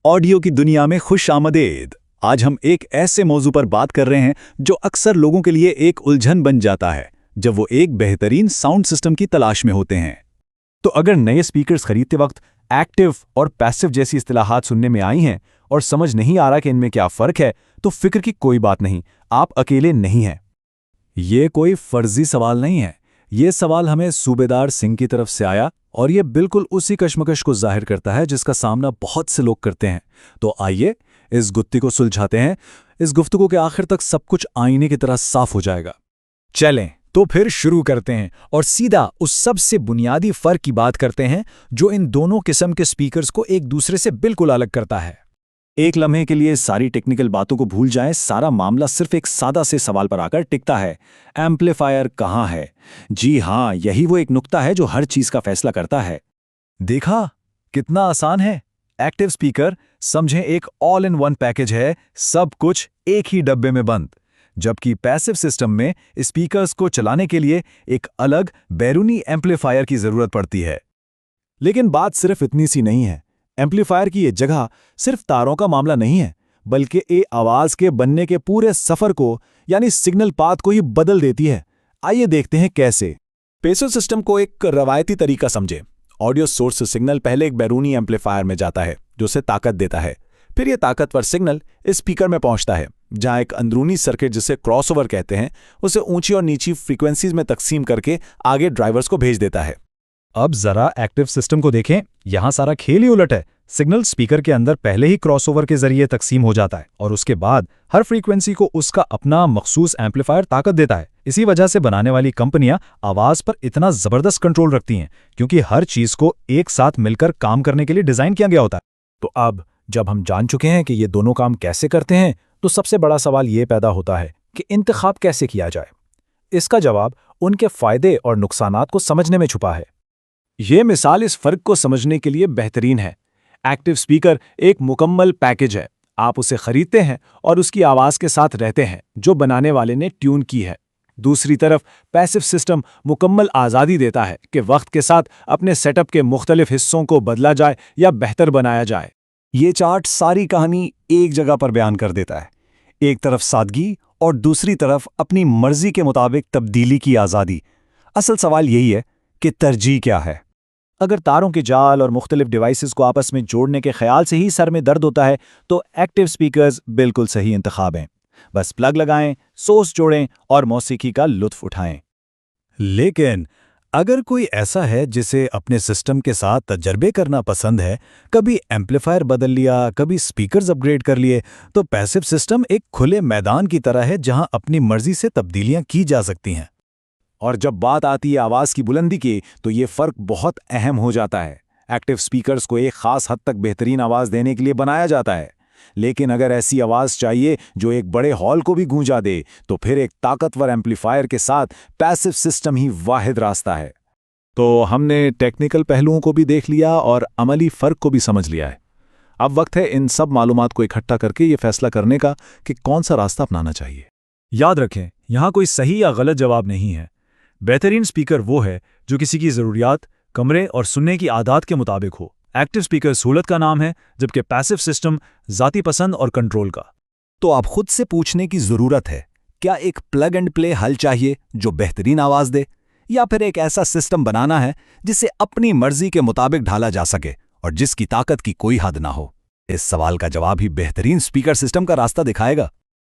Audio की दुनिया में खुश आमदेद। आज हम एक ऐसे मौजू पर बात कर रहे हैं जो अक्सर लोगों के लिए एक उलझन बन जाता है जब वो एक बेहतरीन साउंड सिस्टम की तलाश में होते हैं। तो अगर नए स्पीकर्स खरीदते वक्त एक्टिव और पैसिव जैसी इस्तिलाहात सुनने में आई हैं और समझ नहीं आ रहा कि इनमें क्या फ़र्क है, तो फिक्र की कोई बात नहीं, आप अकेले नहीं हैं। ये कोई फर्जी सवाल नहीं है। ये सवाल हमें सूबेदार सिंह की तरफ से आया और ये बिल्कुल उसी कश्मकश को जाहिर करता है जिसका सामना बहुत से लोग करते हैं। तो आइए इस गुत्थी को सुलझाते हैं। इस गुफ्तगू के आखिर तक सब कुछ आईने की तरह साफ हो जाएगा। चलें तो फिर शुरू करते हैं और सीधा उस सबसे बुनियादी फ़र्क की बात करते हैं जो इन दोनों किस्म के स्पीकर्स को एक दूसरे से बिल्कुल अलग करता है। एक लम्हे के लिए सारी टेक्निकल बातों को भूल जाएं। सारा मामला सिर्फ एक सादा से सवाल पर आकर टिकता है, एम्पलीफायर कहाँ है? जी हाँ, यही वो एक नुक्ता है जो हर चीज का फैसला करता है। देखा कितना आसान है। एक्टिव स्पीकर समझें एक ऑल इन वन पैकेज है, सब कुछ एक ही डब्बे में बंद। जबकि पैसिव सिस्टम में स्पीकर्स को चलाने के लिए एक अलग बैरूनी एम्पलीफायर की जरूरत पड़ती है। लेकिन बात सिर्फ इतनी सी नहीं है। एम्पलीफायर की ये जगह सिर्फ तारों का मामला नहीं है, बल्कि ये आवाज के बनने के पूरे सफर को यानी सिग्नल पाथ को ही बदल देती है। आइए देखते हैं कैसे। पैसिव सिस्टम को एक रवायती तरीका समझें। ऑडियो सोर्स से सिग्नल पहले एक बैरूनी एम्पलीफायर में जाता है जो उसे ताकत देता है। फिर यह ताकतवर सिग्नल इस स्पीकर में पहुंचता है, जहां एक अंदरूनी सर्किट जिसे क्रॉसओवर कहते हैं उसे ऊंची और नीची फ्रीक्वेंसीज में तकसीम करके आगे ड्राइवर्स को भेज देता है। अब जरा एक्टिव सिस्टम को देखें। यहां सारा खेल ही उलट है। सिग्नल स्पीकर के अंदर पहले ही क्रॉसओवर के जरिए तकसीम हो जाता है और उसके बाद हर फ्रीक्वेंसी को उसका अपना मखसूस एम्पलीफायर ताकत देता है। इसी वजह से बनाने वाली कंपनियां आवाज पर इतना जबरदस्त कंट्रोल रखती हैं, क्योंकि हर चीज को एक साथ मिलकर काम करने के लिए डिजाइन किया गया होता है। तो अब जब हम जान चुके हैं कि ये दोनों काम कैसे करते हैं, तो सबसे बड़ा सवाल ये पैदा होता है कि इंतखाब कैसे किया जाए। इसका जवाब उनके फायदे और नुकसानात को समझने में छुपा है। ये मिसाल इस फर्क को समझने के लिए बेहतरीन है। एक्टिव स्पीकर एक मुकम्मल पैकेज है। आप उसे खरीदते हैं और उसकी आवाज के साथ रहते हैं जो बनाने वाले ने ट्यून की है। दूसरी तरफ पैसिव सिस्टम मुकम्मल आज़ादी देता है कि वक्त के साथ अपने सेटअप के मुख्तलिफ हिस्सों को बदला जाए या बेहतर बनाया जाए। ये चार्ट सारी कहानी एक जगह पर बयान कर देता है। एक तरफ सादगी और दूसरी तरफ अपनी मर्जी के मुताबिक तब्दीली की आज़ादी। असल सवाल यही है कि तरजीह क्या है। अगर तारों के जाल और मुख्तलिफ डिवाइसेस को आपस में जोड़ने के ख्याल से ही सर में दर्द होता है, तो एक्टिव स्पीकर्स बिल्कुल सही इंतखाब हैं। बस प्लग लगाएं, सोर्स जोड़ें और मौसीकी का लुत्फ उठाएं। लेकिन अगर कोई ऐसा है जिसे अपने सिस्टम के साथ तजर्बे करना पसंद है, कभी एम्पलीफायर बदल लिया, कभी स्पीकर्स अपग्रेड कर लिए, तो पैसिव सिस्टम एक खुले मैदान की तरह है जहां अपनी मर्जी से तब्दीलियां की जा सकती हैं। और जब बात आती है आवाज़ की बुलंदी की, तो ये फ़र्क बहुत अहम हो जाता है। एक्टिव स्पीकर्स को एक ख़ास हद तक बेहतरीन आवाज़ देने के लिए बनाया जाता है, लेकिन अगर ऐसी आवाज़ चाहिए जो एक बड़े हॉल को भी गूंजा दे, तो फिर एक ताकतवर एम्पलीफायर के साथ पैसिव सिस्टम ही वाहिद रास्ता है। तो हमने टेक्निकल पहलुओं को भी देख लिया और अमली फ़र्क को भी समझ लिया है। अब वक्त है इन सब मालूमात को इकट्ठा करके ये फैसला करने का कि कौन सा रास्ता अपनाना चाहिए। याद रखें, यहां कोई सही या गलत जवाब नहीं है। बेहतरीन स्पीकर वो है जो किसी की ज़रूरियात, कमरे और सुनने की आदत के मुताबिक हो। एक्टिव स्पीकर सहूलत का नाम है, जबकि पैसिव सिस्टम ज़ाती पसंद और कंट्रोल का। तो आप खुद से पूछने की ज़रूरत है, क्या एक प्लग एंड प्ले हल चाहिए जो बेहतरीन आवाज़ दे, या फिर एक ऐसा सिस्टम बनाना है जिसे अपनी मर्जी के मुताबिक ढाला जा सके और जिसकी ताकत की कोई हद ना हो? इस सवाल का जवाब ही बेहतरीन स्पीकर सिस्टम का रास्ता दिखाएगा।